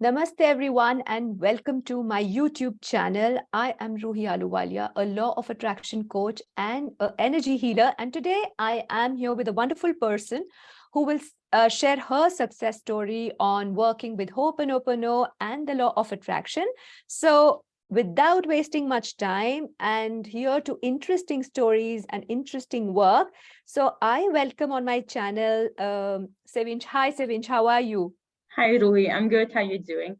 Namaste everyone and welcome to my YouTube channel. I am Ruhi Aluwalia, a law of attraction coach and an energy healer. And today I am here with a wonderful person who will share her success story on working with opnopono and the law of attraction. So without wasting much time and here to interesting stories and interesting work. So I welcome on my channel Sevinch. Hi Sevinch, how are you? Hi, Ruhi. I'm good. How you doing?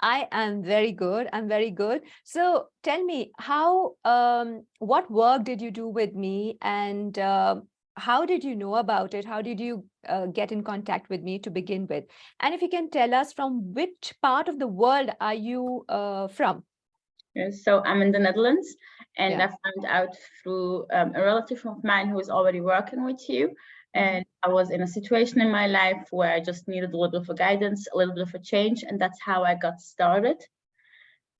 I am very good. I'm very good. So tell me, what work did you do with me and how did you know about it? How did you get in contact with me to begin with? And if you can tell us from which part of the world are you from? Yes, so I'm in the Netherlands, and Yeah. I found out through a relative of mine who is already working with you. Mhm. And I was in a situation in my life where I just needed a little bit of a guidance, a little bit of a change, and that's how I got started.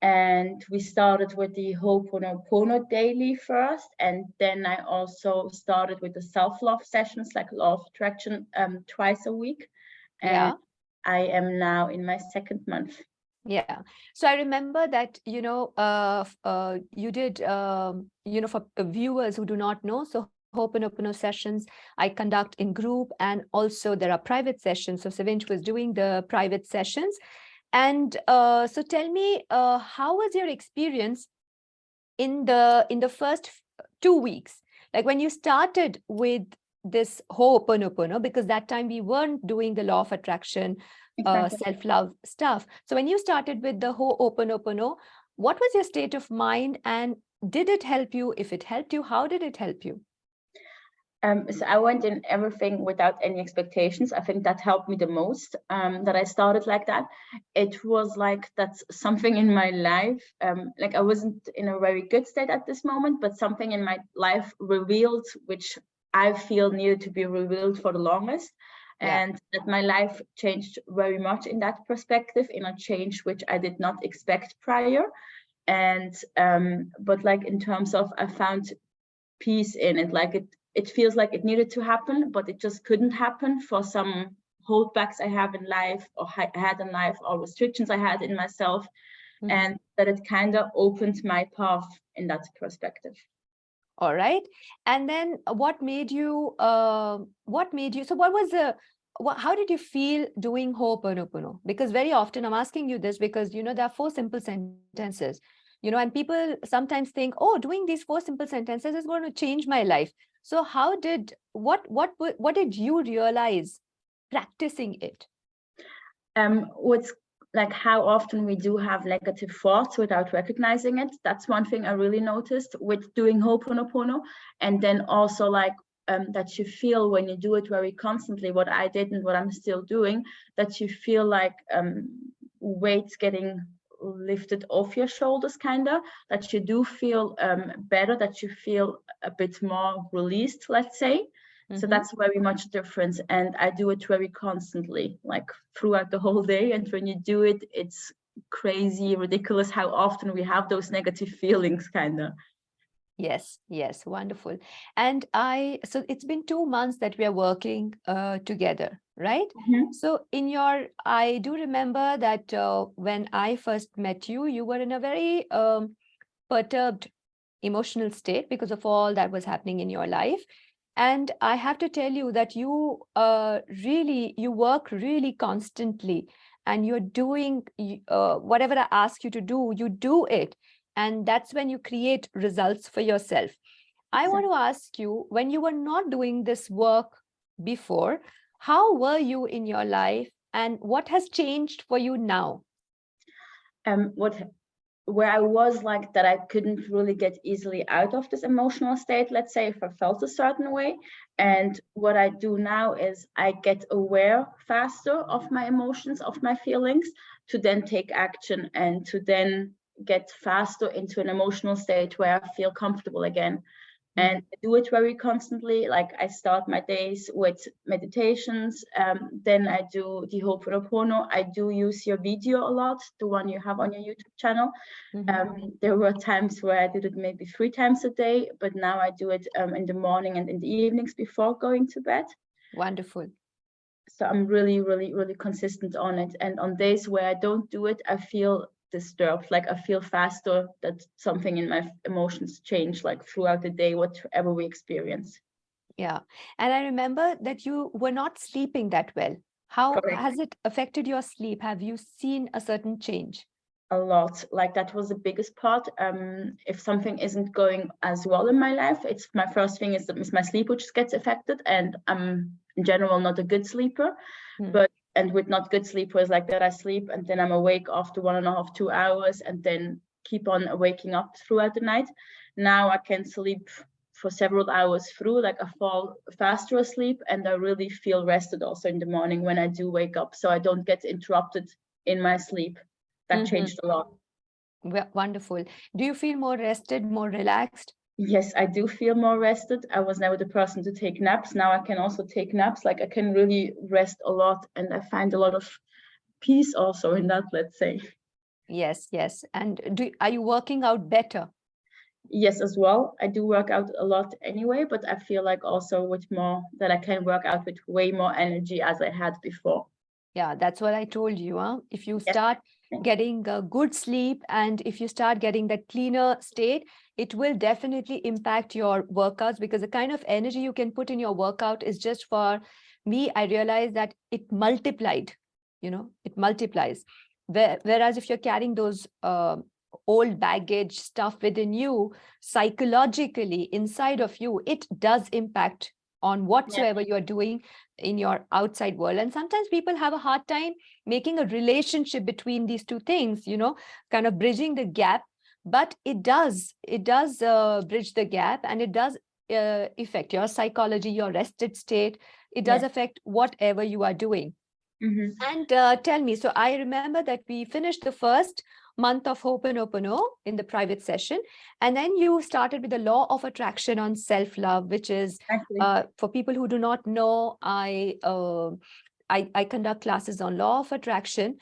And we started with the Ho'oponopono daily first, and then I also started with the self-love sessions, like law of attraction, twice a week. And Yeah. I am now in my second month. Yeah. So I remember that, you did, for viewers who do not know, so Ho'oponopono sessions I conduct in group and also there are private sessions. So Savinch was doing the private sessions. And so tell me, how was your experience in the first 2 weeks? Like when you started with this Ho'oponopono, because that time we weren't doing the law of attraction, Exactly. self-love stuff. So when you started with the Ho'oponopono, what was your state of mind and did it help you? If it helped you, how did it help you? So I went in everything without any expectations. I think that helped me the most, that I started like that. It was like that's something in my life. Like I wasn't in a very good state at this moment, but something in my life revealed, which I feel needed to be revealed for the longest. Yeah. And that my life changed very much in that perspective, in a change which I did not expect prior. And but like in terms of I found peace in it, like it feels like it needed to happen, but it just couldn't happen for some holdbacks I have in life, or had in life, or restrictions I had in myself. Mhm. And that it kind of opened my path in that perspective. All right. And then so what was how did you feel doing Ho'oponopono? Because very often I'm asking you this because, there are four simple sentences, and people sometimes think, oh, doing these four simple sentences is going to change my life. So what did you realize practicing it? What's like how often we do have negative thoughts without recognizing it. That's one thing I really noticed with doing Ho'oponopono. And then also like that you feel when you do it very constantly, what I did and what I'm still doing, that you feel like weights getting lifted off your shoulders, kind of, that you do feel better, that you feel a bit more released, let's say. So Mhm. that's very much a difference. And I do it very constantly, like throughout the whole day. And when you do it, it's crazy, ridiculous how often we have those negative feelings, kind of. Yes, yes, wonderful. And so it's been 2 months that we are working together, right? Mhm. So I do remember that when I first met you, you were in a very perturbed emotional state because of all that was happening in your life. And I have to tell you that you work really constantly and you're doing whatever I ask you to do, you do it. And that's when you create results for yourself. I want to ask you, when you were not doing this work before, how were you in your life and what has changed for you now? What where I was like that, I couldn't really get easily out of this emotional state, let's say, if I felt a certain way. And what I do now is I get aware faster of my emotions, of my feelings, to then take action and to then get faster into an emotional state where I feel comfortable again. And Mhm. I do it very constantly. Like I start my days with meditations. Then I do the Ho'oponopono. I do use your video a lot, the one you have on your YouTube channel. Mhm. There were times where I did it maybe 3 times a day, but now I do it in the morning and in the evenings before going to bed. Wonderful. So I'm really, really, really consistent on it. And on days where I don't do it, I feel disturbed. Like I feel faster that something in my emotions change, like throughout the day, whatever we experience. Yeah. And I remember that you were not sleeping that well. How Correct. has it affected your sleep? Have you seen a certain change? A lot. Like that was the biggest part. If something isn't going as well in my life, it's my first thing is my sleep which gets affected, and I'm in general not a good sleeper. But and with not good sleep was like that I sleep and then I'm awake after 1.5, 2 hours and then keep on waking up throughout the night. Now I can sleep for several hours through, like I fall faster asleep and I really feel rested also in the morning when I do wake up, so I don't get interrupted in my sleep. That changed a lot. Wonderful. Do you feel more rested, more relaxed? Yes, I do feel more rested. I was never the person to take naps. Now I can also take naps. Like I can really rest a lot and I find a lot of peace also in that, let's say. Yes, yes. And are you working out better? Yes, as well. I do work out a lot anyway, but I feel like also with more that I can work out with way more energy as I had before. Yeah, that's what I told you. Huh? If you Yes. start getting a good sleep and if you start getting that cleaner state, it will definitely impact your workouts, because the kind of energy you can put in your workout is just, for me, I realized that it multiplied, it multiplies. Whereas if you're carrying those old baggage stuff within you, psychologically inside of you, it does impact on whatsoever you're doing in your outside world. And sometimes people have a hard time making a relationship between these two things, kind of bridging the gap. But it does bridge the gap, and it does affect your psychology, your rested state. It does Yes. affect whatever you are doing. Mhm. And tell me, so I remember that we finished the first month of Ho'oponopono in the private session, and then you started with the law of attraction on self-love, which is, Actually, for people who do not know, I conduct classes on law of attraction,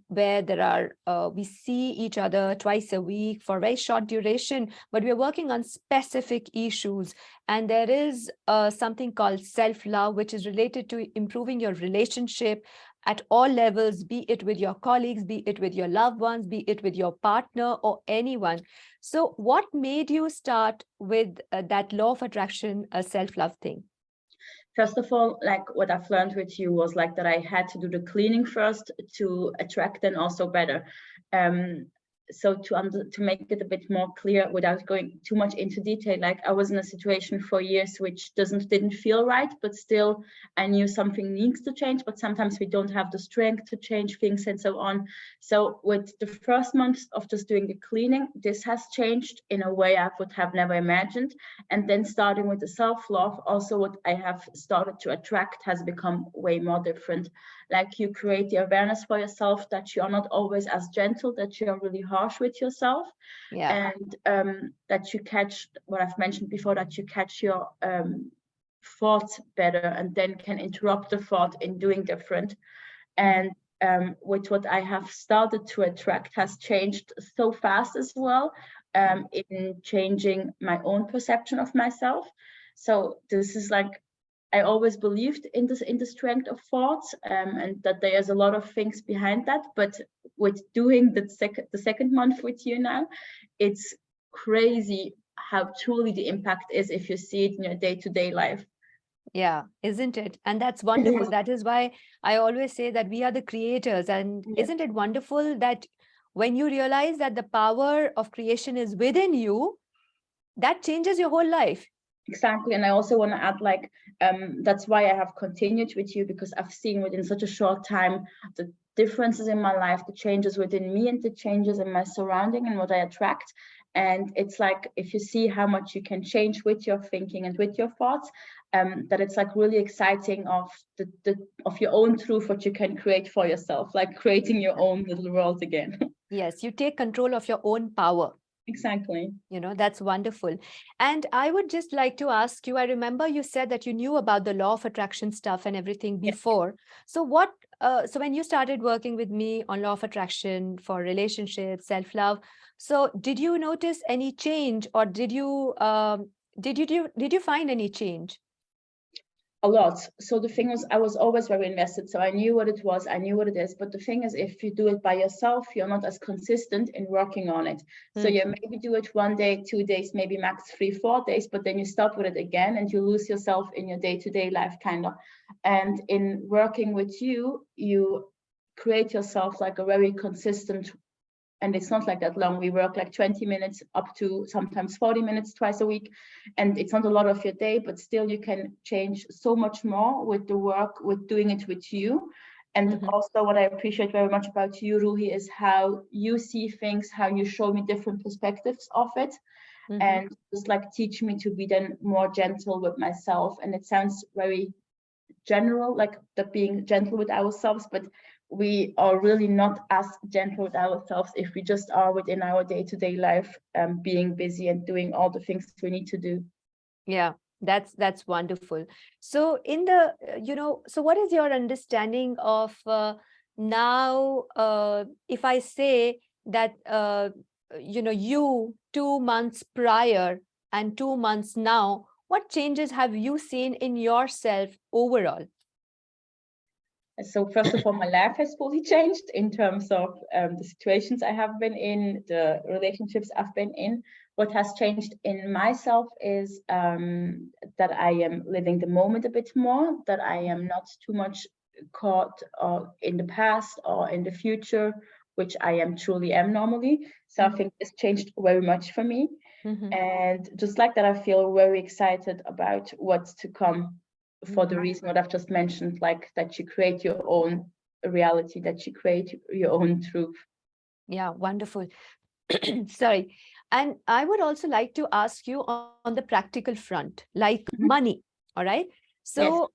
where we see each other twice a week for a very short duration, but we're working on specific issues. And there is something called self-love, which is related to improving your relationship at all levels, be it with your colleagues, be it with your loved ones, be it with your partner or anyone. So what made you start with that law of attraction, self-love thing? first of all, like what I've learned with you was like that I had to do the cleaning first to attract and also better. So to make it a bit more clear without going too much into detail, like I was in a situation for years which didn't feel right, but still I knew something needs to change, but sometimes we don't have the strength to change things and so on. So with the first months of just doing the cleaning, this has changed in a way I would have never imagined. And then starting with the self-love, also what I have started to attract has become way more different. Like you create the awareness for yourself that you are not always as gentle, that you are really harsh with yourself. Yeah. And that you catch what I've mentioned before, that you catch your thoughts better and then can interrupt the thought in doing different. And with what I have started to attract has changed so fast as well, in changing my own perception of myself. So this is like, I always believed in the strength of thoughts, and that there's a lot of things behind that. But with doing the second month with you now, it's crazy how truly the impact is if you see it in your day-to-day life. Yeah, isn't it? And that's wonderful. That is why I always say that we are the creators. And Yes. isn't it wonderful that when you realize that the power of creation is within you, that changes your whole life? Exactly. And I also want to add, like, that's why I have continued with you, because I've seen within such a short time the differences in my life, the changes within me and the changes in my surrounding and what I attract. And it's like, if you see how much you can change with your thinking and with your thoughts, that it's like really exciting of of your own truth, what you can create for yourself, like creating your own little world again. Yes, you take control of your own power. Exactly. That's wonderful. And I would just like to ask you, I remember you said that you knew about the law of attraction stuff and everything Yes. before. So so when you started working with me on law of attraction for relationships, self-love, so did you notice any change, or did you find any change? A lot. So the thing was, I was always very invested. So I knew what it was, I knew what it is. But the thing is, if you do it by yourself, you're not as consistent in working on it. So you maybe do it 1 day, 2 days, maybe max 3, 4 days, but then you stop with it again and you lose yourself in your day-to-day life, kind of. And in working with you, you create yourself like a very consistent, and it's not like that long. We work like 20 minutes up to sometimes 40 minutes twice a week. And it's not a lot of your day, but still you can change so much more with the work, with doing it with you. And also what I appreciate very much about you, Ruhi, is how you see things, how you show me different perspectives of it. And just like teach me to be then more gentle with myself. And it sounds very general, like that being gentle with ourselves, but we are really not as gentle with ourselves if we just are within our day-to-day life, being busy and doing all the things we need to do. Yeah, that's wonderful. So in the, so what is your understanding of now, if I say that, you 2 months prior and 2 months now, what changes have you seen in yourself overall? So first of all, my life has fully changed in terms of the situations I have been in, the relationships I've been in. What has changed in myself is that I am living the moment a bit more, that I am not too much caught in the past or in the future, which I am truly am normally. So I think it's changed very much for me. And just like that, I feel very excited about what's to come, for the reason what I've just mentioned, like that you create your own reality, that you create your own truth. Yeah, wonderful. Sorry. And I would also like to ask you on the practical front, like money. All right. Yes. So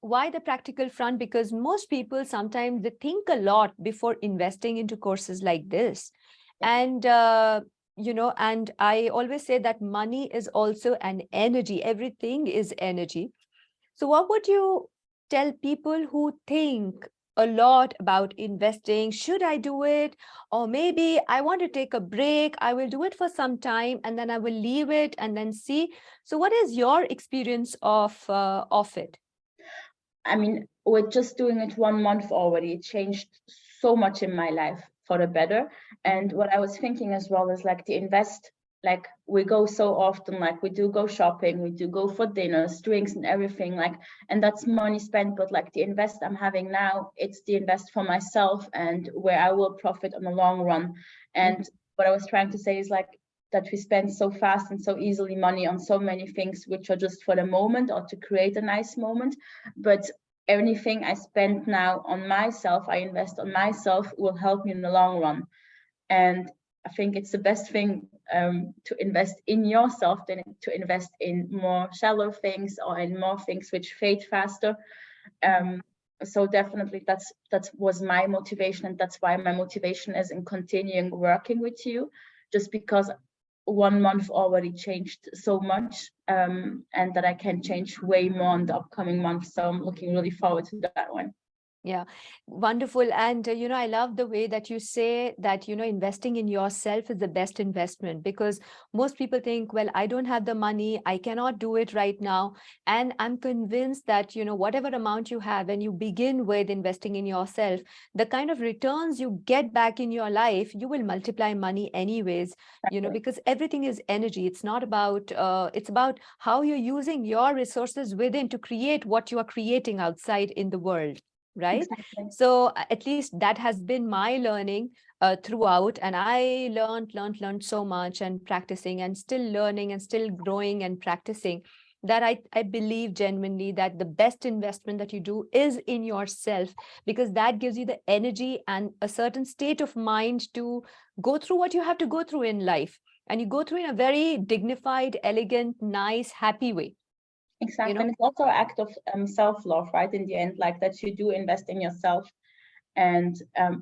why the practical front? Because most people sometimes they think a lot before investing into courses like this. Yeah. And and I always say that money is also an energy. Everything is energy. So what would you tell people who think a lot about investing? Should I do it? Or maybe I want to take a break. I will do it for some time and then I will leave it and then see. So what is your experience of it? I mean, with just doing it 1 month already, it changed so much in my life for the better. And what I was thinking as well is like the invest, like we go so often, like we do go shopping, we do go for dinners, drinks and everything, like, and that's money spent. But like the invest I'm having now, it's the invest for myself and where I will profit on the long run. And what I was trying to say is like that we spend so fast and so easily money on so many things which are just for the moment or to create a nice moment. But anything I spend now on myself, I invest on myself, will help me in the long run. And I think it's the best thing to invest in yourself than to invest in more shallow things or in more things which fade faster. So definitely that was my motivation, and that's why my motivation is in continuing working with you, just because 1 month already changed so much, and that I can change way more in the upcoming months. So I'm looking really forward to that one. Yeah, wonderful. And, I love the way that you say that, investing in yourself is the best investment, because most people think, well, I don't have the money, I cannot do it right now. And I'm convinced that, whatever amount you have, when you begin with investing in yourself, the kind of returns you get back in your life, you will multiply money anyways, because everything is energy. It's not about, it's about how you're using your resources within to create what you are creating outside in the world. Right. Exactly. So at least that has been my learning throughout. And I learned so much, and practicing and still learning and still growing and practicing, that I believe genuinely that the best investment that you do is in yourself, because that gives you the energy and a certain state of mind to go through what you have to go through in life. And you go through in a very dignified, elegant, nice, happy way. Exactly. And it's also an act of self-love, right? In the end, like that you do invest in yourself. And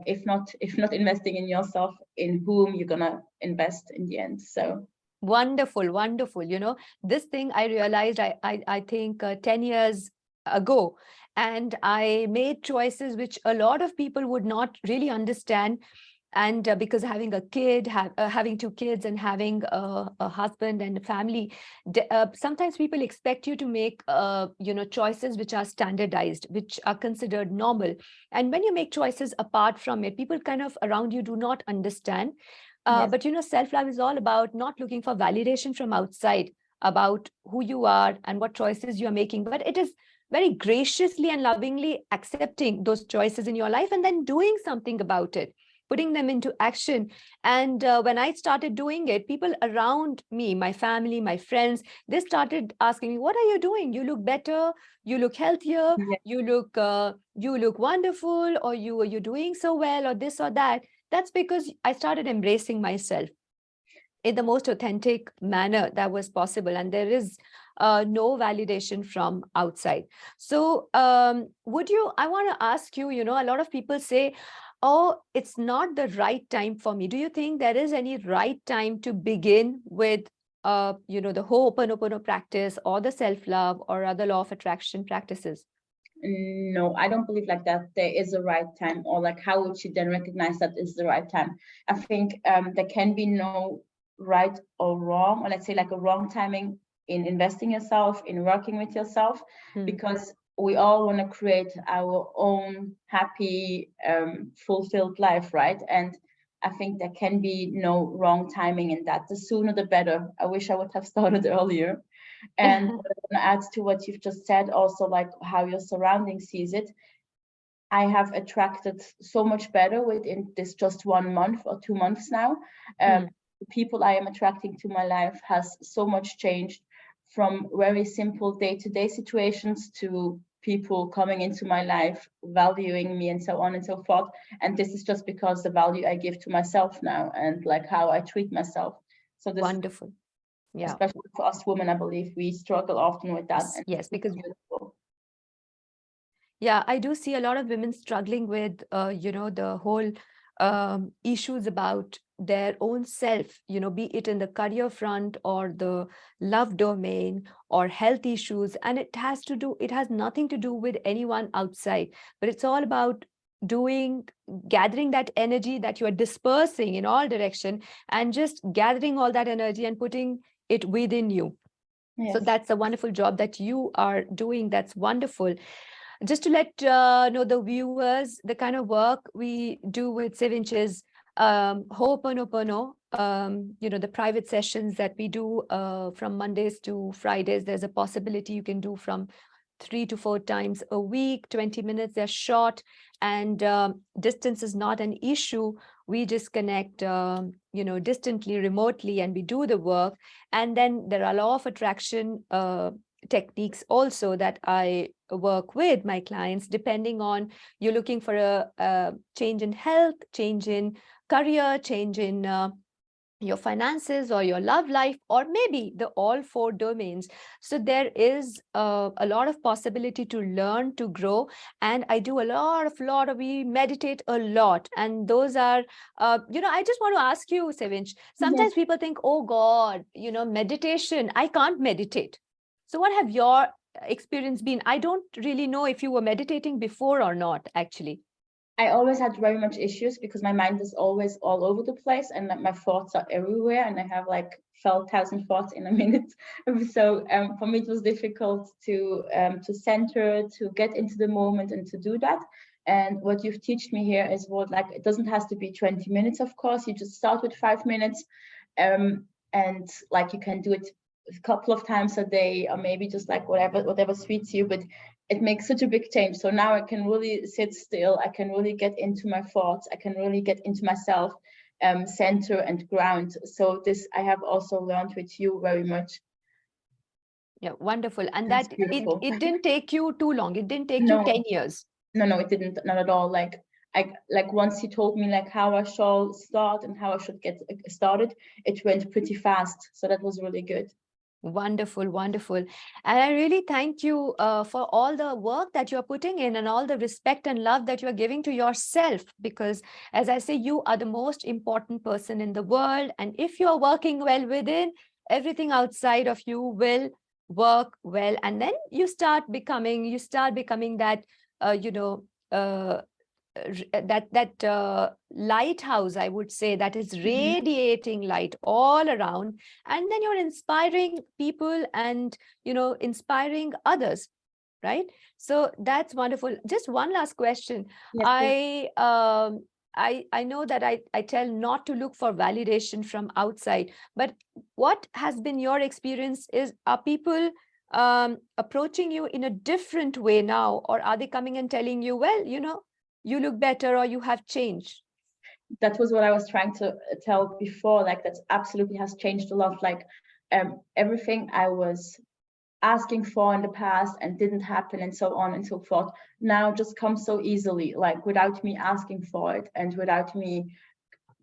if not investing in yourself, in whom you're gonna invest in the end. So Wonderful, wonderful. This thing I realized, I think 10 years ago, and I made choices which a lot of people would not really understand. And because having a kid, having two kids, and having a husband and a family, sometimes people expect you to make choices which are standardized, which are considered normal. And when you make choices apart from it, people kind of around you do not understand. Yes. But self-love is all about not looking for validation from outside about who you are and what choices you're making, but it is very graciously and lovingly accepting those choices in your life and then doing something about it, putting them into action. And when I started doing it, people around me, my family, my friends, they started asking me, what are you doing? You look better, you look healthier, Yes. you look wonderful, or you're doing so well, or this or that. That's because I started embracing myself in the most authentic manner that was possible, and there is no validation from outside. So I want to ask you, a lot of people say, oh, it's not the right time for me. Do you think there is any right time to begin with the Ho'oponopono practice or the self-love or other law of attraction practices? No, I don't believe like that there is a right time, or like how would you then recognize that is the right time? I think there can be no right or wrong, or let's say like a wrong timing in investing yourself, in working with yourself, because we all want to create our own happy, fulfilled life, right? And I think there can be no wrong timing in that. The sooner the better. I wish I would have started earlier. And what I want to add to what you've just said, also like how your surrounding sees it, I have attracted so much better within this just 1 month or 2 months now. The people I am attracting to my life has so much changed, from very simple day-to-day situations to people coming into my life, valuing me, and so on and so forth. And this is just because the value I give to myself now and like how I treat myself. So this, Wonderful. Yeah. especially for us women, I believe we struggle often with that. And Yes, because beautiful. yeah, I do see a lot of women struggling with, the whole issues about their own self, be it in the career front or the love domain or health issues. And it has nothing to do with anyone outside, but it's all about gathering that energy that you are dispersing in all direction, and just gathering all that energy and putting it within you. So Yes. that's a wonderful job that you are doing. That's wonderful. Just to let know the viewers, the kind of work we do with Sevinch is Ho'oponopono, the private sessions that we do from Mondays to Fridays. There's a possibility you can do from 3 to 4 times a week, 20 minutes. They're short, and distance is not an issue. We just connect, distantly, remotely, and we do the work. And then there are law of attraction techniques also that I work with my clients, depending on you're looking for a change in health, change in career, change in your finances or your love life, or maybe the all four domains. So there is a lot of possibility to learn, to grow. And I do we meditate a lot. And those are, I just want to ask you, Sevinch, Yes. sometimes people think, oh God, meditation, I can't meditate. So what have your experience been? I don't really know if you were meditating before or not, actually. I always had very much issues because my mind is always all over the place, and like my thoughts are everywhere, and I have like 12,000 thoughts in a minute. So for me, it was difficult to center, to get into the moment, and to do that. And what you've taught me here is what, like, it doesn't have to be 20 minutes, of course. You just start with 5 minutes, and like you can do it a couple of times a day, or maybe just like whatever suits you. But it makes such a big change. So now I can really sit still. I can really get into my thoughts. I can really get into myself, center and ground. So this I have also learned with you very much. Yeah, wonderful. And That's that beautiful. it didn't take you too long. It didn't take you No, 10 years. no, it didn't, not at all. Like once he told me like how I shall start and how I should get started, it went pretty fast. So that was really good. Wonderful, wonderful. And I really thank you for all the work that you're putting in and all the respect and love that you're giving to yourself. Because as I say, you are the most important person in the world. And if you're working well within, everything outside of you will work well. And then you start becoming that, uh, lighthouse, I would say, that is Mhm. radiating light all around, and then you're inspiring people and inspiring others, right? So that's wonderful. Just one last question. Yes, please. I know that I tell not to look for validation from outside, but what has been your experience? Are people approaching you in a different way now, or are they coming and telling you, well, you look better or you have changed? That was what I was trying to tell before. Like, that absolutely has changed a lot. Like, everything I was asking for in the past and didn't happen, and so on and so forth, now just comes so easily, like without me asking for it and without me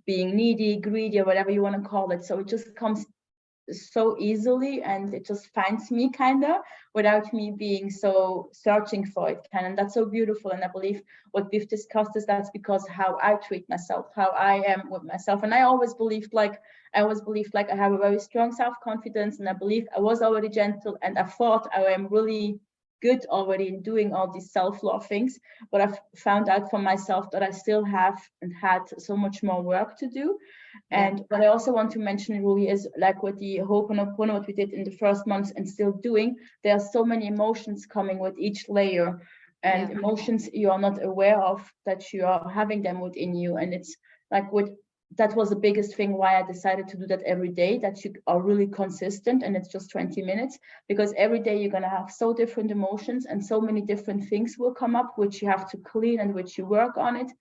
being needy, greedy, or whatever you want to call it. So it just comes so easily, and it just finds me kind of without me being so searching for it, kind of. And that's so beautiful. And I believe what we've discussed is that's because how I treat myself, how I am with myself. And I always believed like I have a very strong self-confidence, and I believe I was already gentle, and I thought I am really good already in doing all these self-love things. But I've found out for myself that I still have and had so much more work to do. And what I also want to mention really is, like with the Ho'oponopono, what we did in the first months and still doing, there are so many emotions coming with each layer, and emotions you are not aware of that you are having them within you. And it's like that was the biggest thing why I decided to do that every day, that you are really consistent, and it's just 20 minutes, because every day you're going to have so different emotions, and so many different things will come up which you have to clean and which you work on it.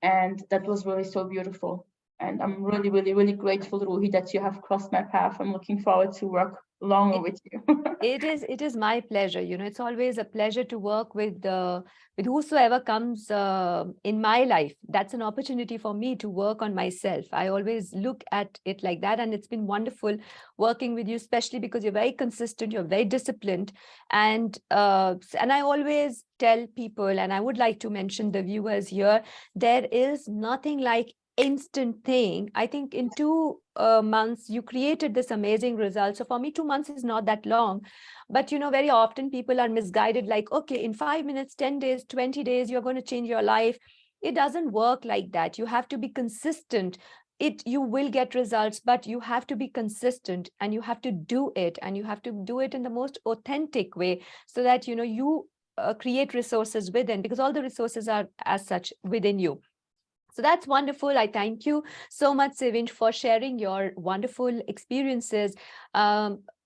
And that was really so beautiful. And I'm really, really, really grateful, Ruhi, that you have crossed my path. I'm looking forward to work longer with you. It is my pleasure. It's always a pleasure to work with whosoever comes in my life. That's an opportunity for me to work on myself. I always look at it like that, and it's been wonderful working with you, especially because you're very consistent, you're very disciplined, and I always tell people, and I would like to mention the viewers here, there is nothing like instant thing. I think in 2 months you created this amazing result. So for me, 2 months is not that long, but very often people are misguided, like, okay, in 5 minutes, 10 days, 20 days, you're going to change your life. It doesn't work like that. You have to be consistent. You will get results, but you have to be consistent, and you have to do it, and you have to do it in the most authentic way, so that you create resources within, because all the resources are as such within you. So that's wonderful. I thank you so much, Sevinch, for sharing your wonderful experiences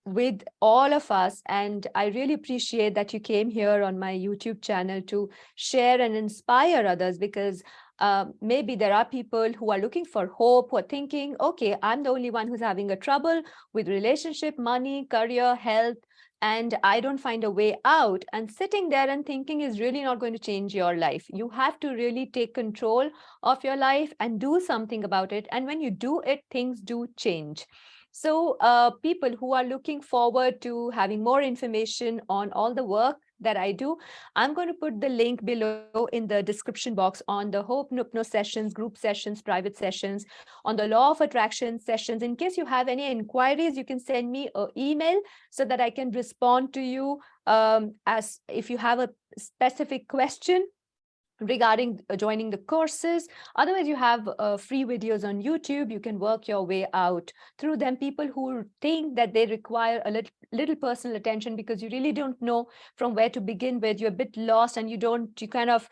with all of us. And I really appreciate that you came here on my YouTube channel to share and inspire others, because maybe there are people who are looking for hope, who are thinking, okay, I'm the only one who's having a trouble with relationship, money, career, health, and I don't find a way out. And sitting there and thinking is really not going to change your life. You have to really take control of your life and do something about it. And when you do it, things do change. So people who are looking forward to having more information on all the work that I do, I'm going to put the link below in the description box on the Ho'oponopono sessions, group sessions, private sessions, on the law of attraction sessions. In case you have any inquiries, you can send me an email so that I can respond to you as if you have a specific question regarding joining the courses. Otherwise, you have free videos on YouTube. You can work your way out through them. People who think that they require a little personal attention because you really don't know from where to begin with, you're a bit lost, and you kind of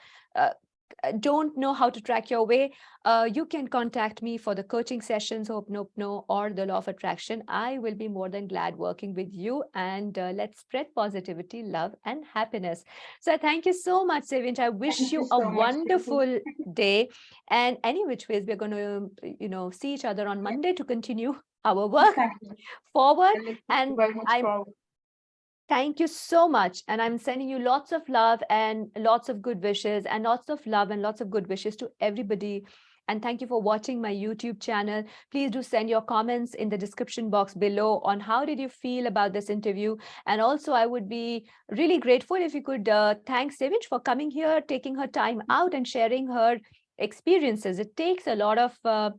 don't know how to track your way, you can contact me for the coaching sessions, Ho'oponopono, or the law of attraction. I will be more than glad working with you, and let's spread positivity, love, and happiness. So thank you so much, Sevinch. I wish Thank you you a so much, Ruhi. wonderful day. And any which ways, we're going to, see each other on Yeah, Monday to continue our work exactly. forward. I look And very much I'm forward. Thank you so much. And I'm sending you lots of love and lots of good wishes, and lots of love and lots of good wishes to everybody. And thank you for watching my YouTube channel. Please do send your comments in the description box below on how did you feel about this interview. And also, I would be really grateful if you could thank Sevinch for coming here, taking her time out and sharing her experiences. It takes a lot of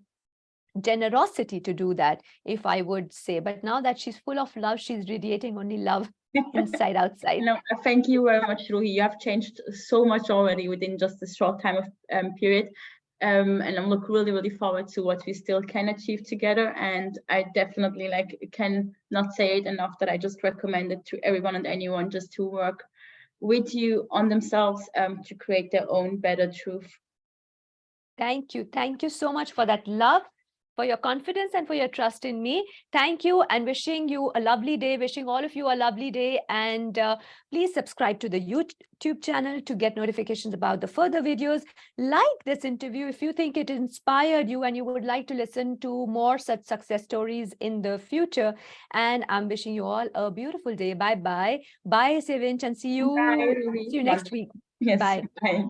generosity to do that, if I would say. But now that she's full of love, she's radiating only love. inside, outside. No, thank you very much, Ruhi. You have changed so much already within just this short time of period. And I'm really, really forward to what we still can achieve together. And I definitely can not say it enough that I just recommend it to everyone and anyone just to work with you on themselves to create their own better truth. Thank you. Thank you so much for that love, for your confidence, and for your trust in me. Thank you, and wishing you a lovely day, wishing all of you a lovely day. And please subscribe to the YouTube channel to get notifications about the further videos. Like this interview if you think it inspired you and you would like to listen to more such success stories in the future. And I'm wishing you all a beautiful day. Bye-bye. Bye, Sevinch, and see you Bye, Ruhi. next week. Yes, Bye. bye.